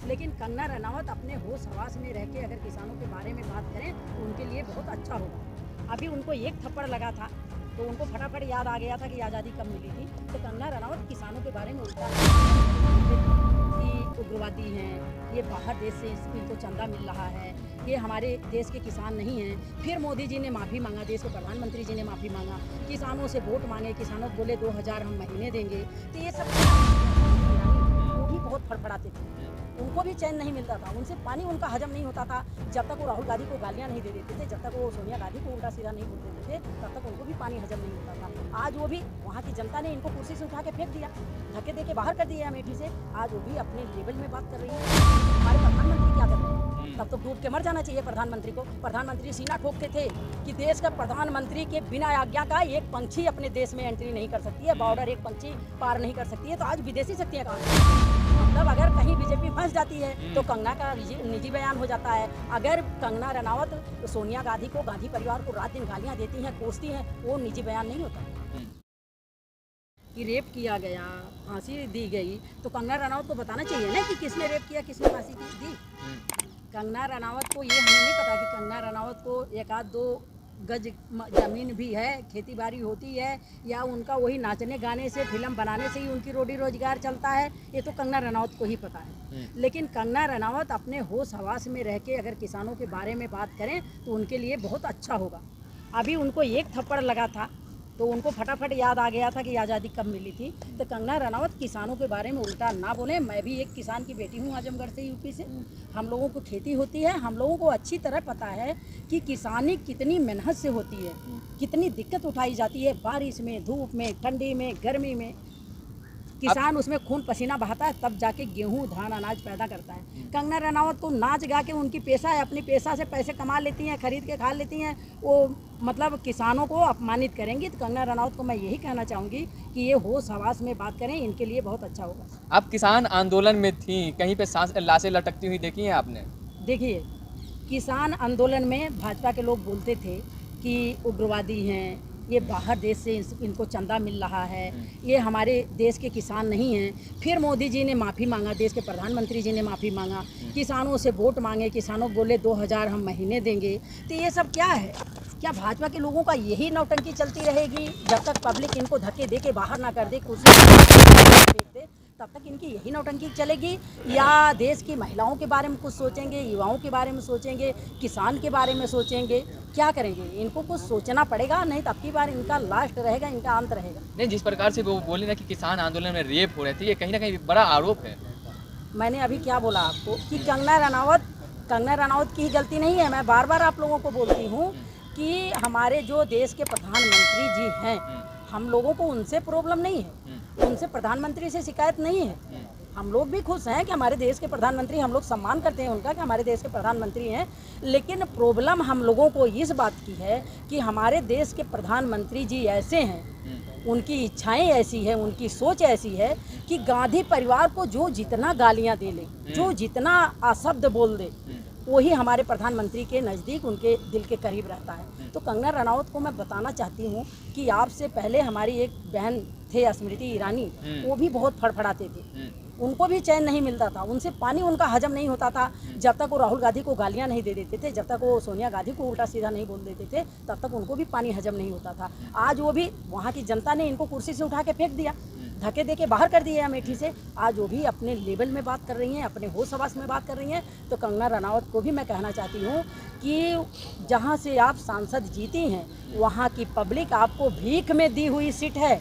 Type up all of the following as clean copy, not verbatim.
लेकिन कंगना रनावत अपने होश हवास में रह के अगर किसानों के बारे में बात करें तो उनके लिए बहुत अच्छा होगा। अभी उनको एक थप्पड़ लगा था तो उनको फटाफट याद आ गया था कि आज़ादी कब मिली थी। तो कंगना रनावत किसानों के बारे में उल्टा कि उग्रवादी हैं, ये बाहर देश से इनको चंदा मिल रहा है, ये हमारे देश के किसान नहीं हैं। फिर मोदी जी ने माफ़ी मांगा, देश के प्रधानमंत्री जी ने माफ़ी मांगा, किसानों से वोट मांगे, किसानों को बोले 2000 हम महीने देंगे। तो ये सब वो भी बहुत फड़फड़ाते थे, उनको भी चैन नहीं मिलता था, उनसे पानी उनका हजम नहीं होता था। जब तक वो राहुल गांधी को गालियाँ नहीं दे देते थे, जब तक वो सोनिया गांधी को उल्टा सीधा नहीं बोल देते थे, तब तक उनको भी पानी हजम नहीं होता था। आज वो भी वहाँ की जनता ने इनको कुर्सी से उठा के फेंक दिया, धक्के दे के बाहर कर दिया अमेठी से। आज वो भी अपने लेवल में बात कर रही है। हमारे प्रधानमंत्री क्या कर रहे हैं? तब तो डूब के मर जाना चाहिए प्रधानमंत्री को। प्रधानमंत्री सीना ठोकते थे कि देश का प्रधानमंत्री के बिना आज्ञा का एक पंछी अपने देश में एंट्री नहीं कर सकती है, बॉर्डर एक पंछी पार नहीं कर सकती है। तो आज विदेशी शक्तियाँ कहाँ? मतलब अगर कहीं बीजेपी फंस जाती है तो कंगना का निजी बयान हो जाता है। अगर कंगना रनावत सोनिया गांधी को, गांधी परिवार को रात दिन गालियाँ देती हैं, कोसती हैं, वो निजी बयान नहीं होता। कि रेप किया गया, फांसी दी गई, तो कंगना रनावत को बताना चाहिए ना कि किसने रेप किया, किसने फांसी दी। कंगना रनावत को ये हमें नहीं पता कि कंगना रनावत को एक आध दो गज जमीन भी है, खेती बाड़ी होती है, या उनका वही नाचने गाने से, फिल्म बनाने से ही उनकी रोटी रोजगार चलता है, ये तो कंगना रनावत को ही पता है। लेकिन कंगना रनावत अपने होश हवास में रह के अगर किसानों के बारे में बात करें तो उनके लिए बहुत अच्छा होगा। अभी उनको एक थप्पड़ लगा था तो उनको फटाफट याद आ गया था कि आज़ादी कब मिली थी। तो कंगना रनावत किसानों के बारे में उल्टा ना बोले। मैं भी एक किसान की बेटी हूँ, आजमगढ़ से, यूपी से। हम लोगों को खेती होती है, हम लोगों को अच्छी तरह पता है कि किसानी कितनी मेहनत से होती है, कितनी दिक्कत उठाई जाती है, बारिश में, धूप में, ठंडी में, गर्मी में। किसान उसमें खून पसीना बहाता है, तब जाके गेहूं, धान, अनाज पैदा करता है। कंगना रनावत तो नाच गा के, उनकी पेशा है, अपनी पेशा से पैसे कमा लेती हैं, खरीद के खा लेती हैं, वो मतलब किसानों को अपमानित करेंगी। तो कंगना रनावत को मैं यही कहना चाहूँगी कि ये होश हवास में बात करें, इनके लिए बहुत अच्छा होगा। आप किसान आंदोलन में थी, कहीं पे लाशें लटकती हुई देखी हैं आपने? देखिए, किसान आंदोलन में भाजपा के लोग बोलते थे कि उग्रवादी हैं, ये बाहर देश से इनको चंदा मिल रहा है, ये हमारे देश के किसान नहीं हैं। फिर मोदी जी ने माफ़ी मांगा, देश के प्रधानमंत्री जी ने माफ़ी मांगा, किसानों से वोट मांगे, किसानों को बोले 2000 हम महीने देंगे। तो ये सब क्या है? क्या भाजपा के लोगों का यही नौटंकी चलती रहेगी जब तक पब्लिक इनको धक्के दे के बाहर ना कर दे, कुर्सी फेंक दे, तब तक इनकी यही नौटंकी चलेगी? या देश की महिलाओं के बारे में कुछ सोचेंगे, युवाओं के बारे में सोचेंगे, किसान के बारे में सोचेंगे? क्या करेंगे? इनको कुछ सोचना पड़ेगा, नहीं तो अब की बार इनका लास्ट रहेगा, इनका अंत रहेगा। नहीं, जिस प्रकार से वो बोले ना कि किसान आंदोलन में रेप हो रहे थे, ये कहीं ना कहीं बड़ा आरोप है। मैंने अभी क्या बोला आपको कि कंगना रनावत की ही गलती नहीं है। मैं बार बार आप लोगों को बोलती हूँ कि हमारे जो देश के प्रधानमंत्री जी हैं, हम लोगों को उनसे प्रॉब्लम नहीं है, उनसे प्रधानमंत्री से शिकायत नहीं है। हम लोग भी खुश हैं कि हमारे देश के प्रधानमंत्री, हम लोग सम्मान करते हैं उनका कि हमारे देश के प्रधानमंत्री हैं। लेकिन प्रॉब्लम हम लोगों को इस बात की है कि हमारे देश के प्रधानमंत्री जी ऐसे हैं, उनकी इच्छाएं ऐसी है, उनकी सोच ऐसी है कि गांधी परिवार को जो जितना गालियां दे ले, जो जितना अशब्द बोल दे, वही हमारे प्रधानमंत्री के नज़दीक, उनके दिल के करीब रहता है। तो कंगना रनावत को मैं बताना चाहती हूँ कि आपसे पहले हमारी एक बहन थे, स्मृति ईरानी, वो भी बहुत फड़फड़ाते थे, उनको भी चैन नहीं मिलता था, उनसे पानी उनका हजम नहीं होता था। जब तक वो राहुल गांधी को गालियाँ नहीं दे देते थे, जब तक वो सोनिया गांधी को उल्टा सीधा नहीं बोल देते थे, तब तक उनको भी पानी हजम नहीं होता था। आज वो भी, वहाँ की जनता ने इनको कुर्सी से उठा के फेंक दिया, धक्के दे के बाहर कर दिए अमेठी से। आज वो भी अपने लेवल में बात कर रही हैं, अपने होश हवास में बात कर रही हैं। तो कंगना रनावत को भी मैं कहना चाहती हूँ कि जहाँ से आप सांसद जीती हैं, वहाँ की पब्लिक आपको भीख में दी हुई सीट है,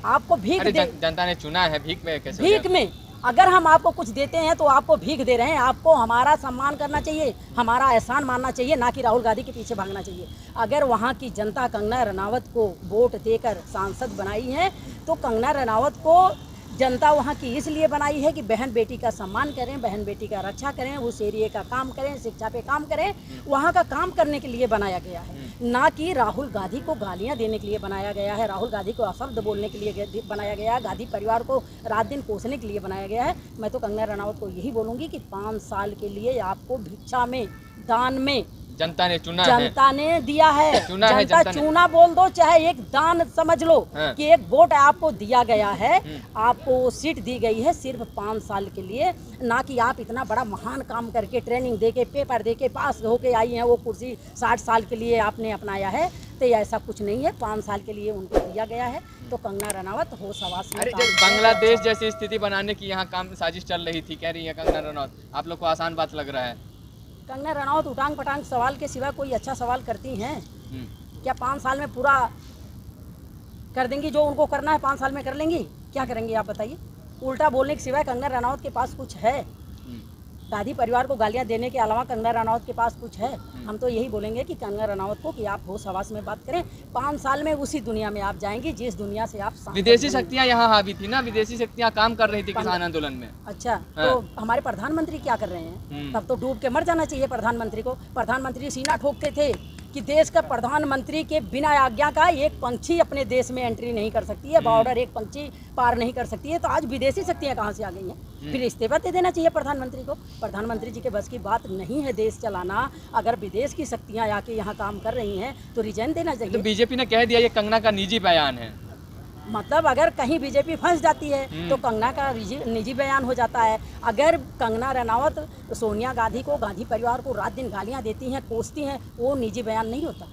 आपको भीख दे, जनता ने चुना है, भीख में कैसे? भीख में अगर हम आपको कुछ देते हैं तो आपको भीख दे रहे हैं। आपको हमारा सम्मान करना चाहिए, हमारा एहसान मानना चाहिए, ना कि राहुल गांधी के पीछे भागना चाहिए। अगर वहाँ की जनता कंगना रनावत को वोट देकर सांसद बनाई है तो कंगना रनावत को जनता वहाँ की इसलिए बनाई है कि बहन बेटी का सम्मान करें, बहन बेटी का रक्षा करें, उस एरिए का काम करें, शिक्षा पे काम करें, वहाँ का काम करने के लिए बनाया गया है, ना कि राहुल गांधी को गालियाँ देने के लिए बनाया गया है, राहुल गांधी को अशब्द बोलने के लिए बनाया गया है, गांधी परिवार को रात दिन कोसने के लिए बनाया गया है। मैं तो कंगना रनावत को यही बोलूँगी कि 5 साल के लिए आपको भिक्षा में, दान में जनता ने चुना है। जनता ने दिया है, चुना है जनता जनता ने। चुना बोल दो, चाहे एक दान समझ लो हाँ। कि एक वोट आपको दिया गया है, आपको वो सीट दी गई है सिर्फ 5 साल के लिए, ना कि आप इतना बड़ा महान काम करके ट्रेनिंग देके पेपर देके पास होके आई हैं वो कुर्सी 60 साल के लिए आपने अपनाया है। तो ऐसा कुछ नहीं है, 5 साल के लिए उनको दिया गया है। तो कंगना रनावत होश हवास में अरे काम जब करें। बांग्लादेश जैसी स्थिति बनाने की यहाँ काम साजिश चल रही थी, कह रही है कंगना रनौत, आप लोग को आसान बात लग रहा है? कंगना रनावत उटांग पटांग सवाल के सिवा कोई अच्छा सवाल करती हैं हम्म। क्या? 5 साल में पूरा कर देंगी जो उनको करना है, 5 साल में कर लेंगी? क्या करेंगी आप बताइए? उल्टा बोलने के सिवाय कंगना रनावत के पास कुछ है? गांधी परिवार को गालियां देने के अलावा कंगना रनावत के पास कुछ है? हम तो यही बोलेंगे कि कंगना रनावत को कि आप होश हवास में बात करें। 5 साल में उसी दुनिया में आप जाएंगी जिस दुनिया से आप सांसद विदेशी बनी। शक्तियाँ यहाँ हावी थी ना, विदेशी शक्तियाँ काम कर रही थी किसान आंदोलन में। अच्छा, हाँ। तो हमारे प्रधानमंत्री क्या कर रहे हैं? तब तो डूब के मर जाना चाहिए प्रधानमंत्री को। प्रधानमंत्री सीना ठोकते थे कि देश का प्रधानमंत्री के बिना आज्ञा का एक पंछी अपने देश में एंट्री नहीं कर सकती है, बॉर्डर एक पंछी पार नहीं कर सकती है। तो आज विदेशी शक्तियाँ कहाँ से आ गई हैं? फिर इस्तीफा दे देना चाहिए प्रधानमंत्री को। प्रधानमंत्री जी के बस की बात नहीं है देश चलाना। अगर विदेश की शक्तियाँ आके यहाँ काम कर रही हैं तो रिजाइन देना तो चाहिए। बीजेपी ने कह दिया ये कंगना का निजी बयान है। मतलब अगर कहीं बीजेपी फंस जाती है तो कंगना का निजी बयान हो जाता है। अगर कंगना रनावत सोनिया गांधी को, गांधी परिवार को रात दिन गालियां देती हैं, कोसती हैं, वो निजी बयान नहीं होता।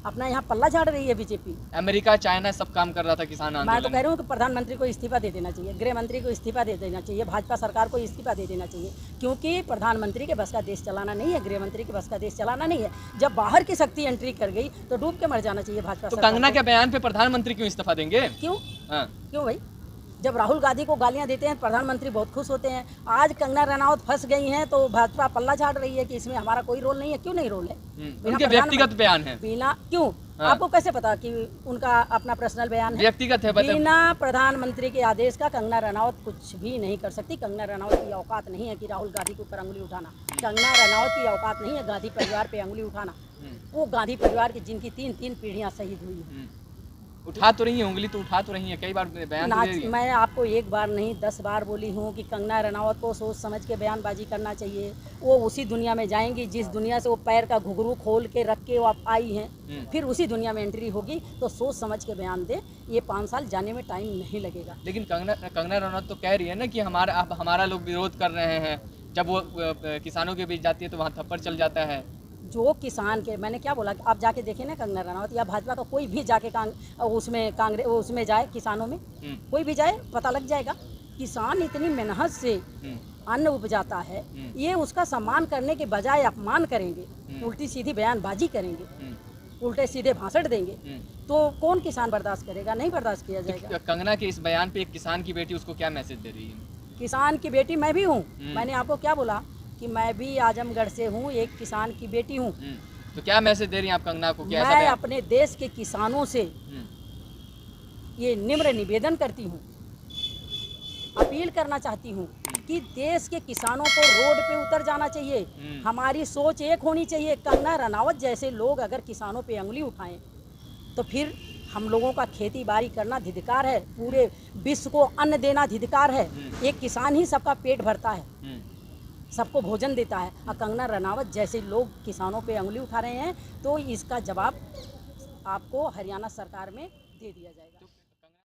अपना यहाँ पल्ला झाड़ रही है बीजेपी। अमेरिका चाइना सब काम कर रहा था किसान मैं तो आंदोलन कह रही हूँ कि प्रधानमंत्री को इस्तीफा दे देना चाहिए, गृह मंत्री को इस्तीफा दे देना चाहिए, भाजपा सरकार को इस्तीफा दे देना चाहिए। क्योंकि प्रधानमंत्री के बस का देश चलाना नहीं है, गृह मंत्री के बस का देश चलाना नहीं है। जब बाहर की शक्ति एंट्री कर गई तो डूब के मर जाना चाहिए भाजपा तो सरकार कंगना को। के बयान पे प्रधानमंत्री क्यों इस्तीफा देंगे? क्यों हाँ। क्यों भाई? जब राहुल गांधी को गालियां देते हैं प्रधानमंत्री बहुत खुश होते हैं। आज कंगना रनावत फंस गई हैं तो भाजपा पल्ला झाड़ रही है कि इसमें हमारा कोई रोल नहीं है। क्यों नहीं रोल है? बिना उनके व्यक्तिगत बयान है। बिना क्यों? हाँ। आपको कैसे पता कि उनका अपना पर्सनल बयान है? व्यक्तिगत है, बता। बिना प्रधानमंत्री के आदेश का कंगना रनावत कुछ भी नहीं कर सकती। कंगना रनावत की औकात नहीं है कि राहुल गांधी के ऊपर अंगुली उठाना। कंगना रनावत की औकात नहीं है गांधी परिवार पे अंगुली उठाना। वो गांधी परिवार की जिनकी 3 पीढ़ियां शहीद हुई हैं। उठा तो रही है उंगली, तो उठा तो रही है, कई बार बयान तो दे रही है। मैं आपको एक बार नहीं 10 बार बोली हूँ कि कंगना रनावत को सोच समझ के बयानबाजी करना चाहिए। वो उसी दुनिया में जाएंगी जिस दुनिया से वो पैर का घुंघरू खोल के रख के वो आप आई हैं, फिर उसी दुनिया में एंट्री होगी। तो सोच समझ के बयान दे। ये 5 साल जाने में टाइम नहीं लगेगा। लेकिन कंगना रनौत तो कह रही है ना कि हमारा लोग विरोध कर रहे हैं। जब वो किसानों के बीच जाती है तो वहाँ थप्पड़ चल जाता है। जो किसान के, मैंने क्या बोला कि आप जाके देखें ना कंगना रनावत या भाजपा का कोई भी जाके उसमें जाए, किसानों में कोई भी जाए, पता लग जाएगा। किसान इतनी मेहनत से अन्न उपजाता है, ये उसका सम्मान करने के बजाय अपमान करेंगे, उल्टी सीधी बयानबाजी करेंगे, उल्टे सीधे भाषण देंगे, तो कौन किसान बर्दाश्त करेगा? नहीं बर्दाश्त किया जाएगा। कंगना के इस बयान पे एक किसान की बेटी उसको क्या मैसेज दे रही है? किसान की बेटी मैं भी हूँ। मैंने आपको क्या बोला कि मैं भी आजमगढ़ से हूँ, एक किसान की बेटी हूँ। तो क्या मैसेज दे रही हैं आप कंगना को? क्या मैं अपने देश के किसानों से ये निम्र निवेदन करती हूँ, अपील करना चाहती हूँ कि देश के किसानों को रोड पे उतर जाना चाहिए। हमारी सोच एक होनी चाहिए। कंगना रनावत जैसे लोग अगर किसानों पे उंगली उठाएं तो फिर हम लोगों का खेती बाड़ी करना धिक्कार है, पूरे विश्व को अन्न देना धिक्कार है। एक किसान ही सबका पेट भरता है, सबको भोजन देता है। और कंगना रनावत जैसे लोग किसानों पे उंगली उठा रहे हैं तो इसका जवाब आपको हरियाणा सरकार में दे दिया जाएगा।